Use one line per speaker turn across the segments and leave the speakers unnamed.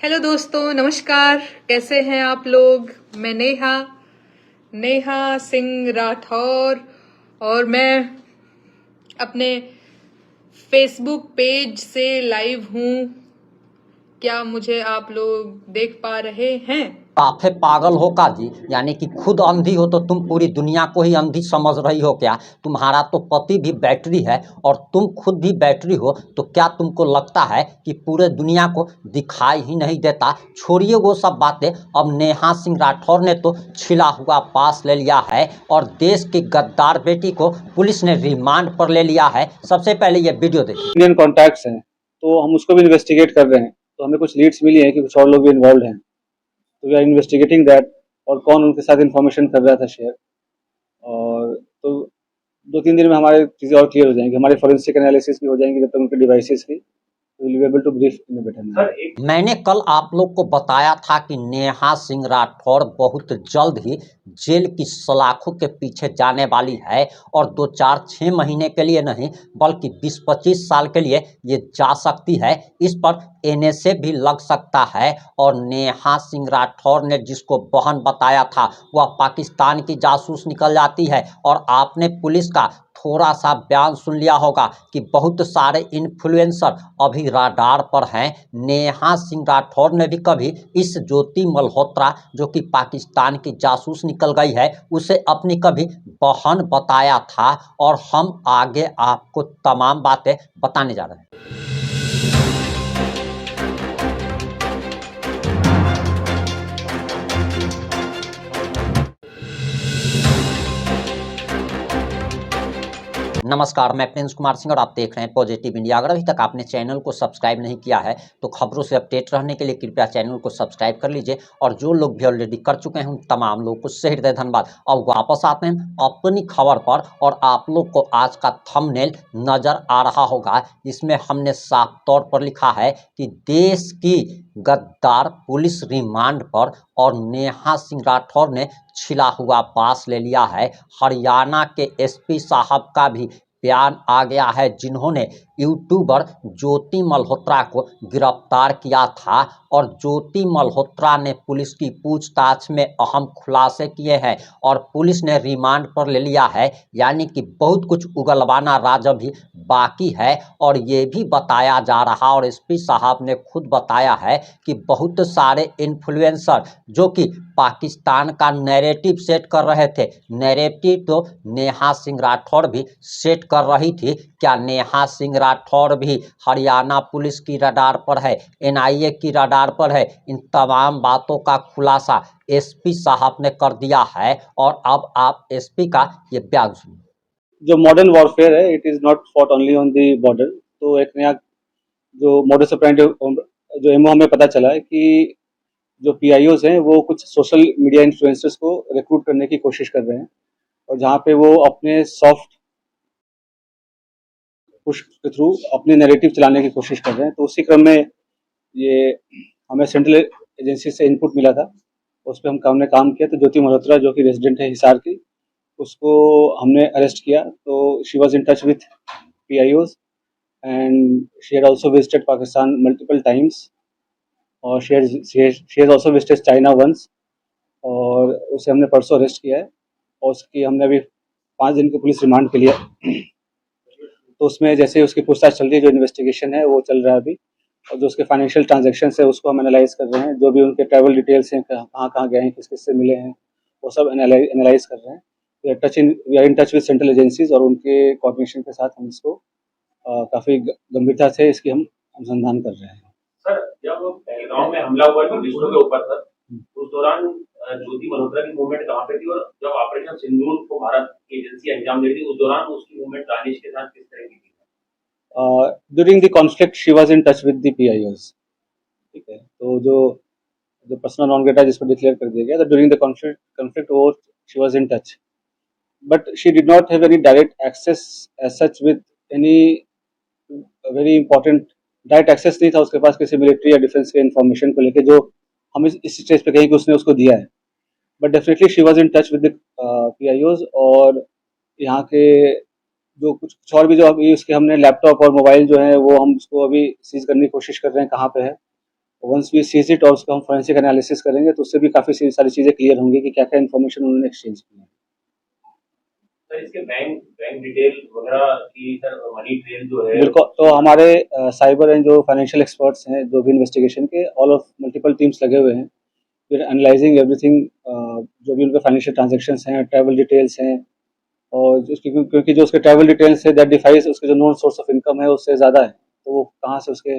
Hello दोस्तों, नमस्कार। कैसे हैं आप लोग? मैं नेहा सिंह राठौर और मैं अपने फेसबुक पेज से लाइव हूँ। क्या मुझे आप लोग देख पा रहे हैं?
काफे पागल हो का जी, यानी कि खुद अंधी हो तो तुम पूरी दुनिया को ही अंधी समझ रही हो क्या? तुम्हारा तो पति भी बैटरी है और तुम खुद भी बैटरी हो, तो क्या तुमको लगता है कि पूरे दुनिया को दिखाई ही नहीं देता? छोड़िए वो सब बातें। अब नेहा सिंह राठौर ने तो छिला हुआ पास ले लिया है और देश की गद्दार बेटी को पुलिस ने रिमांड पर ले लिया है। सबसे पहले ये वीडियो देखिए।
इंडियन कॉन्टैक्ट्स हैं तो हम उसको भी इन्वेस्टिगेट कर रहे हैं। तो हमें कुछ लीड्स मिली हैं कि कुछ और लोग भी इन्वॉल्व हैं, तो वी आर इन्वेस्टिगेटिंग दैट और कौन उनके साथ इन्फॉर्मेशन कर रहा था शेयर। और तो 2-3 दिन में हमारे चीज़ें और क्लियर हो जाएंगी, हमारे फोरेंसिक एनालिसिस भी हो जाएंगी जब तक उनके डिवाइसेस की, will be able to brief in better manner.
मैंने कल आप लोग को बताया था कि नेहा सिंह राठौर बहुत जल्द ही जेल की सलाखों के पीछे जाने वाली है और 2-4-6 महीने के लिए नहीं बल्कि 20-25 साल के लिए ये जा सकती है। इस पर एनएसए भी लग सकता है और नेहा सिंह राठौर ने जिसको बहन बताया था वह पाकिस्तान की जासूस निकल जाती है। और आपने पुलिस का थोड़ा सा बयान सुन लिया होगा कि बहुत सारे इन्फ्लुएंसर अभी राडार पर हैं। नेहा सिंह राठौर ने भी कभी इस ज्योति मल्होत्रा जो कि पाकिस्तान की जासूस निकल गई है उसे अपनी कभी बहन बताया था और हम आगे आपको तमाम बातें बताने जा रहे हैं। नमस्कार, मैं प्रिंस कुमार सिंह और आप देख रहे हैं पॉजिटिव इंडिया। अगर अभी तक आपने चैनल को सब्सक्राइब नहीं किया है तो खबरों से अपडेट रहने के लिए कृपया चैनल को सब्सक्राइब कर लीजिए और जो लोग भी ऑलरेडी कर चुके हैं उन तमाम लोगों को से हृदय धन्यवाद। अब वापस आते हैं अपनी खबर पर और आप लोग को आज का थंबनेल नजर आ रहा होगा। इसमें हमने साफ तौर पर लिखा है कि देश की गद्दार पुलिस रिमांड पर और नेहा सिंह राठौर ने छिला हुआ पास ले लिया है। हरियाणा के एसपी साहब का भी बयान आ गया है जिन्होंने यूट्यूबर ज्योति मल्होत्रा को गिरफ्तार किया था और ज्योति मल्होत्रा ने पुलिस की पूछताछ में अहम खुलासे किए हैं और पुलिस ने रिमांड पर ले लिया है। यानी कि बहुत कुछ उगलवाना राज अभी बाकी है और ये भी बताया जा रहा और एसपी साहब ने खुद बताया है कि बहुत सारे इन्फ्लुएंसर जो कि पाकिस्तान का नैरेटिव सेट कर रहे थे, नैरेटिव तो नेहा सिंह राठौर भी सेट कर रही थी। क्या नेहा सिंह राठौर भी हरियाणा पुलिस की रडार पर है, एनआईए की रडार पर है? इन तमाम बातों का खुलासा एसपी साहब ने कर दिया है और अब आप एसपी का ये बयान सुनिए।
जो मॉडर्न वॉरफेयर है, it is not fought only on the border. तो एक नया जो मॉडर्स ऑपरेंडी जो एमओ हमें पता चला है कि जो पीआईओज हैं वो कुछ सोशल मीडिया इन्फ्लुएंसर्स को रिक्रूट करने की कोशिश कर रहे हैं और जहाँ पे वो अपने सॉफ्ट पुश के थ्रू अपने नैरेटिव चलाने की कोशिश कर रहे हैं। तो उसी क्रम में ये हमें सेंट्रल एजेंसी से इनपुट मिला था, उस पर हमने काम किया। तो ज्योति मल्होत्रा जो कि रेजिडेंट है हिसार की, उसको हमने अरेस्ट किया। तो she was in touch with PIOs and she had also visited Pakistan multiple times और she has also visited China once. और उसे हमने परसों अरेस्ट किया है और उसकी हमने अभी 5 दिन की पुलिस रिमांड के लिए। तो उसमें जैसे उसकी पूछताछ चल रही है, जो इन्वेस्टिगेशन है वो चल रहा है अभी, और जो उसके फाइनेंशियल ट्रांजैक्शन है उसको हम एनालाइज कर रहे हैं। जो भी उनके ट्रैवल डिटेल्स हैं, कहाँ कहाँ गए हैं, किस किस से मिले हैं, वो सब एनालाइज कर रहे हैं। We are in touch with central agencies और उनके कोऑर्डिनेशन के साथ हम इसको काफ़ी गंभीरता से इसकी हम अनुसंधान कर रहे हैं।
सर, जब पहलगाम में हमला हुआ टूरिस्टों के ऊपर सर, उस दौरान ज्योति मल्होत्रा की मूवमेंट कहाँ पे थी? और जब ऑपरेशन सिंदूर को भारत की एजेंसी अंजाम दे रही थी उस दौरान उसकी मूवमेंट दानिश के साथ किस तरह की थी?
During the conflict she was in touch with the PIOs. ठीक है, तो जो जो पर्सनल नॉन ग्रेटा जिसको डिक्लेयर कर दिया गया, तो ड्यूरिंग द कॉन्फ्लिक्ट वो she was in touch, but she did not have any direct access as such with any very important. Direct access नहीं था उसके पास किसी मिलिट्री या डिफेंस के इन्फॉर्मेशन को लेके जो हम इस स्टेज पे कहीं कि उसने उसको दिया है। But definitely she was in touch with the पीआईओज और यहाँ के जो कुछ और भी जो अभी उसके हमने लैपटॉप और मोबाइल जो है वो हम उसको अभी सीज करने की कोशिश कर रहे हैं कहाँ पे है। वंस वी सीज इट और उसका हम फोरेंसिक एनालिसिस करेंगे तो उससे भी काफ़ी सारी चीज़ें क्लियर होंगी कि क्या क्या इन्फॉर्मेशन उन्होंने एक्सचेंज की है।
सर इसके बैंक बैंक डिटेल वगैरह की सर मनी ट्रेल जो है
बिल्कुल, तो हमारे साइबर एंड जो फाइनेंशियल एक्सपर्ट्स हैं जो भी इन्वेस्टिगेशन के ऑल ऑफ मल्टीपल टीम्स लगे हुए हैं, फिर एनालाइजिंग एवरीथिंग, जो भी उनके फाइनेंशियल ट्रांजेक्शंस हैं, ट्रैवल डिटेल्स हैं, और क्योंकि जो उसके ट्रैवल डिटेल्स है दैट डिफाइज उसके जो नॉन सोर्स ऑफ इनकम है उससे ज़्यादा है, तो वो कहाँ से उसके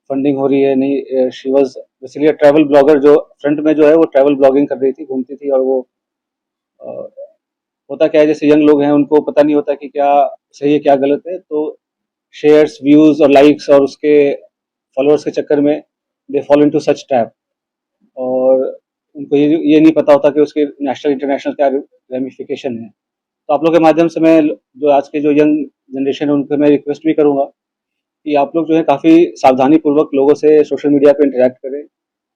फंडिंग हो रही है नहीं। She was basically travel blogger, जो फ्रंट में जो है वो ट्रैवल ब्लॉगिंग कर रही थी, घूमती थी, और वो होता क्या है जैसे यंग लोग हैं उनको पता नहीं होता कि क्या सही है क्या गलत है, तो शेयर्स, व्यूज और लाइक्स और उसके फॉलोअर्स के चक्कर में they follow into such trap, और उनको ये नहीं पता होता कि उसके नेशनल इंटरनेशनल क्या रेमिफिकेशन है। तो आप लोग के माध्यम से मैं जो आज के जो यंग जनरेशन है उनको मैं रिक्वेस्ट भी करूंगा कि आप लोग जो है काफ़ी सावधानी पूर्वक लोगों से सोशल मीडिया पे इंटरेक्ट करें,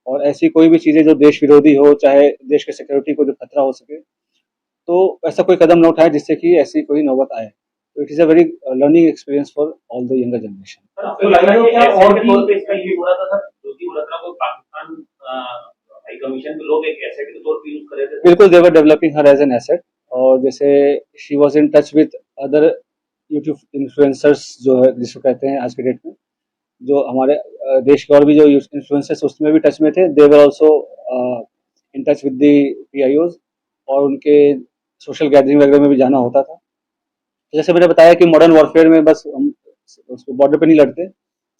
और ऐसी कोई भी चीज़ें जो देश विरोधी हो, चाहे देश के सिक्योरिटी को जो खतरा हो सके, तो ऐसा कोई कदम न उठाए जिससे कि ऐसी कोई नौबत आए। तो it is a very learning experience for all the younger generation.
Sir आपको लग रहा है कि ऐसे और तौर पे इसका यूज हो रहा था सर, ज्योति मल्होत्रा को पाकिस्तान हाई कमीशन के लोग एक एसेट के तौर पे यूज कर रहे थे?
बिल्कुल, they were developing her as an asset, और जैसे she was in touch with other YouTube influencers जो है जिसको कहते हैं आज के डेट में, जो हमारे देश के और भी जो इन्फ्लुएंसर्स उसमें भी टच में थे, they were also in touch with the PIOs, और उनके सोशल गैदरिंग वगैरह में भी जाना होता था। जैसे मैंने बताया कि मॉडर्न वॉरफेयर में बस हम बॉर्डर पे नहीं लड़ते,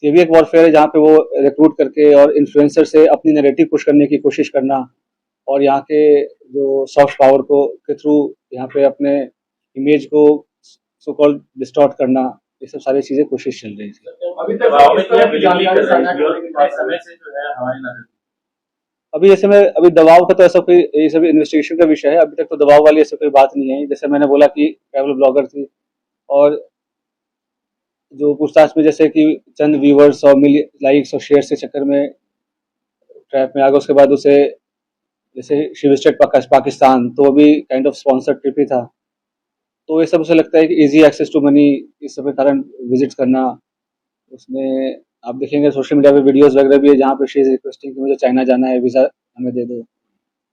ये भी एक वॉरफेयर है जहाँ पे वो रिक्रूट करके और इन्फ्लुएंसर से अपनी नैरेटिव पुश करने की कोशिश करना, और यहाँ के जो सॉफ्ट पावर को के थ्रू यहाँ पे अपने इमेज को सो कॉल्ड डिस्टॉर्ट करना, ये सब सारी चीजें कोशिश चल रही थी।
अभी तक इस तरह की जानकारी साझा करने के समय से जो है हमारी नजर
अभी जैसे मैं अभी दबाव का तो ऐसा कोई, ये सब इन्वेस्टिगेशन का विषय है, अभी तक तो दबाव वाली ऐसा कोई बात नहीं है। जैसे मैंने बोला कि ट्रैवल ब्लॉगर थी, और जो पूछताछ में जैसे कि चंद व्यूवर्स और लाइक्स और शेयर के चक्कर में ट्रैप में आ गया, उसके बाद उसे जैसे शी विजिटेड पाकिस्तान, तो वो भी काइंड ऑफ स्पॉन्सर्ड ट्रिप ही था, तो ये सब उसे लगता है कि इजी एक्सेस टू मनी, इस सब के कारण विजिट करना। उसमें आप देखेंगे सोशल मीडिया पे वीडियोस वगैरह भी है जहाँ पे शी इज रिक्वेस्टिंग कि मुझे चाइना जाना है, वीज़ा हमें दे दो,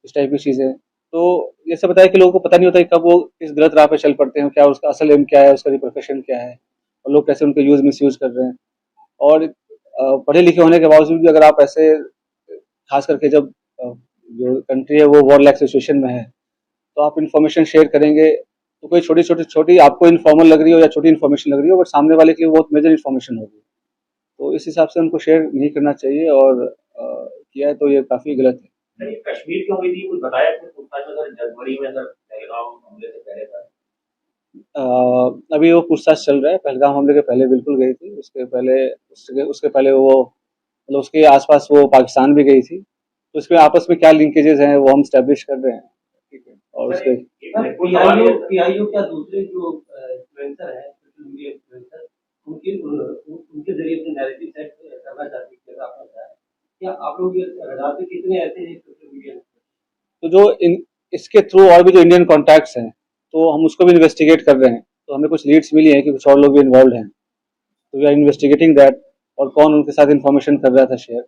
इस टाइप की चीज़ें। तो ये सब बताया कि लोगों को पता नहीं होता कि कब वो किस गलत राह पे चल पड़ते हैं, क्या उसका असल एम क्या है, उसका रिप्रोफेशन क्या है, और लोग कैसे उनका यूज़ मिसयूज़ कर रहे हैं। और पढ़े लिखे होने के बावजूद भी अगर आप ऐसे, खास करके जब जो कंट्री है वो वॉर लाइक सिचुएशन में है, तो आप इन्फॉर्मेशन शेयर करेंगे तो कोई छोटी आपको इन्फॉर्मल लग रही हो या छोटी इन्फॉर्मेशन लग रही हो, बट सामने वाले के लिए बहुत मेजर इन्फॉर्मेशन होगी, तो इस हिसाब से उनको शेयर नहीं करना चाहिए, और किया है तो ये काफ़ी गलत है।
सर ये कश्मीर क्यों हुई थी कुछ बताया आपने पूछताछ में? सर जनवरी में सर पहलगाम हमले से पहले था।
अभी वो पूछताछ चल रहा है, पहलगाम हमले के पहले बिल्कुल गई थी, उसके पहले वो मतलब उसके आसपास वो पाकिस्तान भी गई थी, तो इसमें आपस में क्या लिंकेजेस हैं वो हम स्टैब्लिश कर रहे हैं, ठीक है। और उसके
पीआईओ क्या दूसरे जो इन्फ्लुएंसर हैं, सोशल मीडिया इन्फ्लुएंसर, उनके जरिए अपने नैरेटिव सेट करना चाहते हैं, आपने बताया क्या आप लोग ये रडार पे कितने ऐसे हैं सोशल मीडिया?
तो जो इसके थ्रू और भी जो इंडियन कॉन्टैक्ट्स हैं, तो हम उसको भी इन्वेस्टिगेट कर रहे हैं, तो हमें कुछ लीड्स मिली हैं कि कुछ और लोग भी इन्वॉल्व हैं, तो वी आर इन्वेस्टिगेटिंग दैट, और कौन उनके साथ इन्फॉर्मेशन कर रहा था शेयर,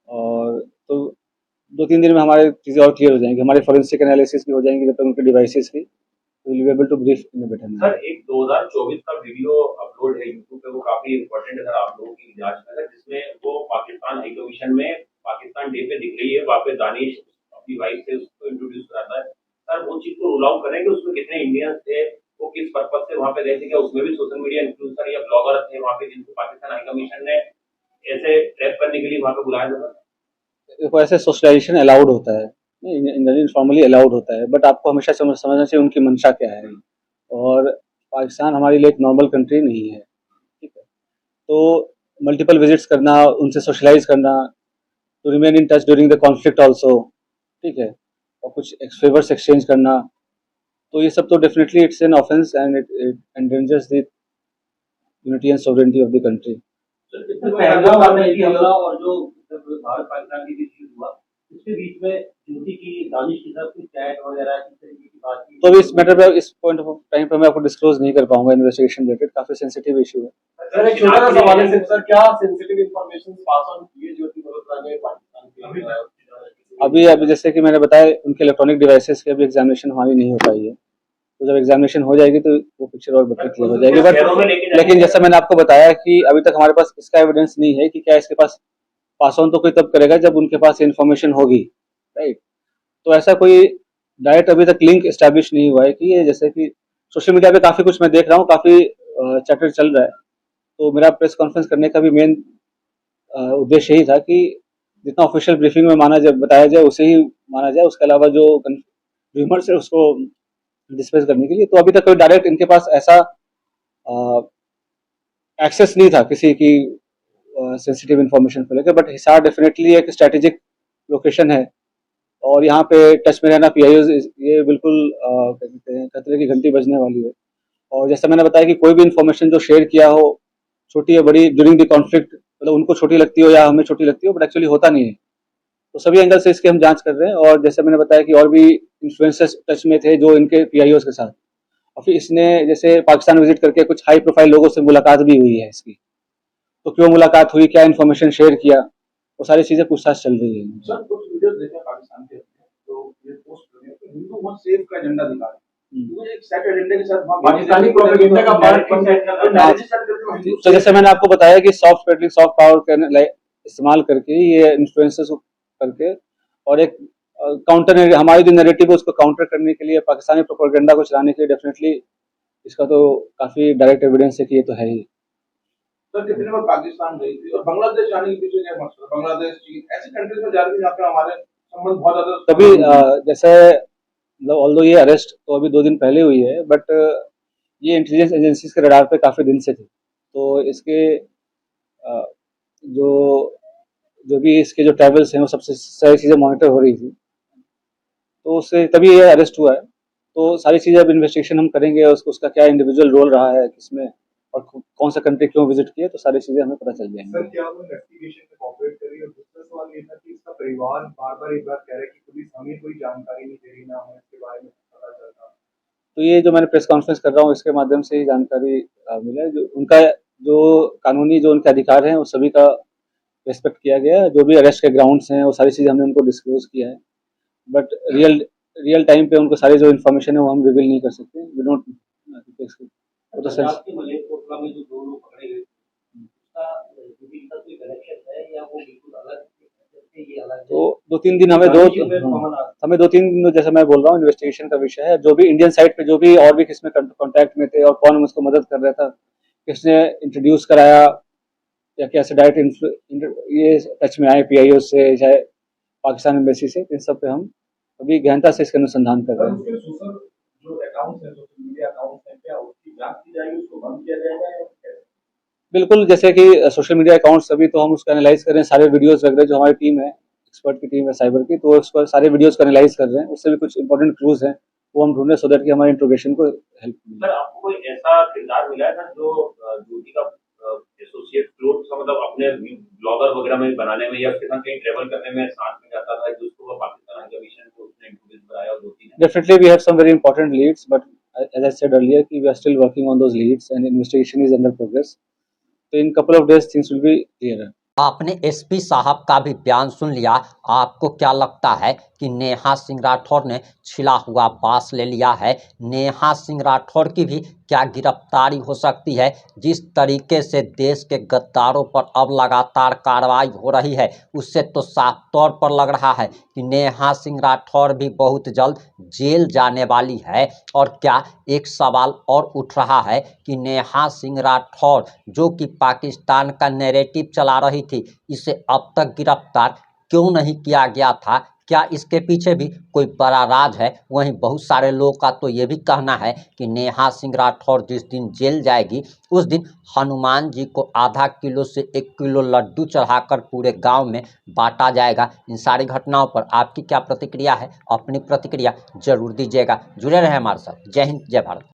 और तो 2-3 दिन में हमारे चीज़ें और क्लियर हो जाएंगी, हमारे फॉरेंसिक एनालिसिस भी हो जाएंगी जब तक उनके डिवाइसेस की, तो will be able to brief in better manner.
Sir एक 2024 का वीडियो अपलोड है यूट्यूब पे, वो काफी इंपॉर्टेंट है सर आप लोगों की जांच में, सर जिसमें वो पाकिस्तान हाई कमीशन में पाकिस्तान डे पे दिख रही है, वहाँ पे दानिश अपनी वाइफ से उसको इंट्रोड्यूस कराता है। सर वो चीज को रूल आउट करें कि उसमें कितने इंडियंस थे, वो किस पर्पज से वहाँ पे गए थे, क्या उसमें भी सोशल मीडिया इन्फ्लुएंसर या ब्लॉगर थे वहाँ पे जिनको पाकिस्तान हाई कमीशन ने ऐसे ट्रैप करने के लिए वहाँ पे बुलाया था?
देखो ऐसे सोशलाइजेशन अलाउड होता है, इनफॉर्मली अलाउड होता है, बट आपको हमेशा समझना चाहिए उनकी मंशा क्या है, और पाकिस्तान हमारे लिए एक नॉर्मल कंट्री नहीं है, ठीक है। तो मल्टीपल विजिट्स करना, उनसे सोशलाइज करना, to remain in touch during the conflict also, ठीक है, और कुछ फेवर्स एक्सचेंज करना, तो ये सब तो definitely it's an offence and it endangers the unity and sovereignty of the country.
Pahalgam हमला और जो भारत पाकिस्तान के बीच युद्ध हुआ, उसके बीच में ज्योति की दानिश के साथ कुछ चैट वगैरह किस तरीके की बात की?
तो अभी इस मैटर पे, इस पॉइंट ऑफ टाइम पे मैं आपको डिस्क्लोज नहीं कर पाऊंगा, इन्वेस्टिगेशन रिलेटेड काफी सेंसिटिव इशू है।
सर एक छोटा सा सवाल है सर, क्या सेंसिटिव इंफॉर्मेशन पास ऑन किए ज्योति मल्होत्रा
मल्होत्रा ने पाकिस्तान के
अभी जैसे कि मैंने बताया, उनके इलेक्ट्रॉनिक डिवाइसेस की अभी एग्जामिनेशन हमारी नहीं हो पाई है। तो जब एग्जामिनेशन हो जाएगी तो वो पिक्चर और बेटर क्लियर हो जाएगी। बट लेकिन जैसा मैंने आपको बताया कि अभी तक हमारे पास इसका एविडेंस नहीं है कि क्या इसके पास पास ऑन तो कोई तब करेगा जब उनके पास इन्फॉर्मेशन होगी, राइट। तो ऐसा कोई डायरेक्ट अभी तक लिंक एस्टैब्लिश नहीं हुआ है कि ये, जैसे कि सोशल मीडिया पे काफ़ी कुछ मैं देख रहा हूँ, काफ़ी चैटर चल रहा है। तो मेरा प्रेस कॉन्फ्रेंस करने का भी मेन उद्देश्य यही था कि जितना ऑफिशियल ब्रीफिंग में बताया जाए उसे ही माना जाए, उसके अलावा जो र्यूमर्स है उसको डिस्पेस करने के लिए। तो अभी तक कोई डायरेक्ट इनके पास ऐसा एक्सेस नहीं था किसी की सेंसिटिव इन्फॉर्मेशन को लेकर। बट हिसार डेफिनेटली एक स्ट्रेटेजिक लोकेशन है और यहाँ पे टच में रहना पीआईओ, ये बिल्कुल क्या कहते हैं, खतरे की घंटी बजने वाली है। और जैसा मैंने बताया कि कोई भी इन्फॉर्मेशन जो शेयर किया हो, छोटी या बड़ी, ड्यूरिंग द कॉन्फ्लिक्ट, मतलब उनको छोटी लगती हो या हमें छोटी लगती हो, बट एक्चुअली होता नहीं है। तो सभी एंगल से इसके हम जांच कर रहे हैं। और जैसे मैंने बताया कि और भी इन्फ्लुएंसर्स टच में थे जो इनके पीआईओज के साथ, और फिर इसने जैसे पाकिस्तान विजिट करके कुछ हाई प्रोफाइल लोगों से मुलाकात भी हुई है इसकी। तो क्यों मुलाकात हुई, क्या इन्फॉर्मेशन शेयर किया, वो सारी चीजें पूछताछ चल रही है।
सर कुछ वीडियोस देखे पाकिस्तान के, तो ये पोस्ट कर रहे हैं कि हिंदू मत सेव का एजेंडा दिखा रहे हैं। तो एक सेट एजेंडे के साथ
पाकिस्तानी प्रोपेगेंडा का पार्ट बन
पाकिस्तानी
तो जैसे मैंने आपको बताया कि सॉफ्ट पावर इस्तेमाल करके, ये इन्फ्लुएंसर्स को करके, और एक काउंटर, हमारी जो नैरेटिव है उसको काउंटर करने के लिए, पाकिस्तानी प्रोपेगेंडा को चलाने के लिए, डेफिनेटली इसका तो काफी डायरेक्ट एविडेंस है कि ये तो है ही।
सर कितने बार पाकिस्तान गई थी और बांग्लादेश जाने के पीछे क्या मकसद? बांग्लादेश, चीन, ऐसी कंट्रीज में जा रही थी जहाँ पे हमारे संबंध बहुत ज्यादा।
तभी जैसे मतलब ऑल्दो ये अरेस्ट तो अभी 2 दिन पहले हुई है, बट ये इंटेलिजेंस एजेंसीज के रडार पे काफी दिन से थी। तो इसके जो भी इसके जो ट्रैवल्स हैं वो सबसे सारी चीजें मॉनिटर हो रही थी, तो उससे तभी ये अरेस्ट हुआ है। तो सारी चीजें अब इन्वेस्टिगेशन हम करेंगे, उसका क्या इंडिविजुअल रोल रहा है किसमें, और कौन सा कंट्री क्यों विजिट किए, तो सारी चीजें हमें पता चल जाएंगी।
सर क्या वो इन्वेस्टिगेशन में कोऑपरेट करी? और दूसरा सवाल ये था कि इसका परिवार बार-बार एक बात कह रहा है कि पुलिस हमें कोई जानकारी नहीं दे रही, ना हमें इसके बारे में पता चलता।
तो ये जो मैंने प्रेस कॉन्फ्रेंस कर रहा हूँ इसके माध्यम से ही जानकारी मिला है। जो उनका जो कानूनी जो उनके अधिकार हैं वो सभी का रेस्पेक्ट किया गया है। जो भी अरेस्ट के ग्राउंड्स हैं वो सारी चीज़ें हमने उनको डिस्क्लोज किया है। बट रियल टाइम पे उनको सारी जो इन्फॉर्मेशन है वो हम रिवील नहीं कर सकते। वी डोंट, वो तो
पंजाब के मलेरकोटला में जो 2 लोग पकड़े गए, उसका रिवील का कोई कनेक्शन है या वो बिल्कुल अलग है? ये अलग है।
तो 2-3 दिन हमें 2-3 दिन, जैसे मैं बोल रहा हूँ, इन्वेस्टिगेशन का विषय है। जो भी इंडियन साइड पे जो भी और भी किसमें कांटेक्ट में थे और कौन उसको मदद कर रहा था, किसने इंट्रोड्यूस कराया या कैसे डायरेक्ट ये टच में आए पीआईओ से चाहे पाकिस्तान एम्बेसी से, इन सब पे हम अभी गहनता से इसका अनुसंधान कर रहे हैं।
जो अकाउंट्स हैं, सोशल मीडिया अकाउंट्स हैं, क्या उसकी जांच की जाएगी, उसको बंद किया जाएगा या कैसे?
बिल्कुल, जैसे कि सोशल मीडिया अकाउंट्स अभी तो हम उसका एनालाइज कर रहे हैं। सारे वीडियोस वगैरह जो हमारी टीम है, एक्सपर्ट की टीम है साइबर की, तो उसको सारे वीडियोस को एनालाइज कर रहे हैं। उससे भी कुछ इंपॉर्टेंट क्लूज हैं वो हम ढूंढ रहे हैं, सो दैट कि हमारे इंट्रोगेशन को हेल्प मिले।
सर आपको कोई ऐसा किरदार मिला है सर जो ज्योति का एसोसिएट क्लोज सा, मतलब अपने ब्लॉगर वगैरह में बनाने में या उसके साथ कहीं ट्रेवल करने में साथ में जाता था, जिसको वो पाकिस्तान हाई कमीशन को उसने इंट्रोड्यूस कराया और ज्योति ने?
Definitely we have some very important leads, but as I said earlier, we are still working on those leads and investigation is under progress. So in couple of days things will be clearer.
आपने SP साहब का भी बयान सुन लिया। आपको क्या लगता है कि नेहा सिंह राठौर ने छिला हुआ बांस ले लिया है? नेहा सिंह राठौर की भी क्या गिरफ्तारी हो सकती है? जिस तरीके से देश के गद्दारों पर अब लगातार कार्रवाई हो रही है, उससे तो साफ तौर पर लग रहा है कि नेहा सिंह राठौर भी बहुत जल्द जेल जाने वाली है। और क्या एक सवाल और उठ रहा है कि नेहा सिंह राठौर जो कि पाकिस्तान का नैरेटिव चला रही थी, इसे अब तक गिरफ्तार क्यों नहीं किया गया था? क्या इसके पीछे भी कोई बड़ा राज है? वहीं बहुत सारे लोगों का तो ये भी कहना है कि नेहा सिंह राठौर जिस दिन जेल जाएगी उस दिन हनुमान जी को आधा किलो से 1 किलो लड्डू चढ़ाकर पूरे गांव में बांटा जाएगा। इन सारी घटनाओं पर आपकी क्या प्रतिक्रिया है? अपनी प्रतिक्रिया जरूर दीजिएगा। जुड़े रहें हमारे साथ। जय हिंद, जय भारत।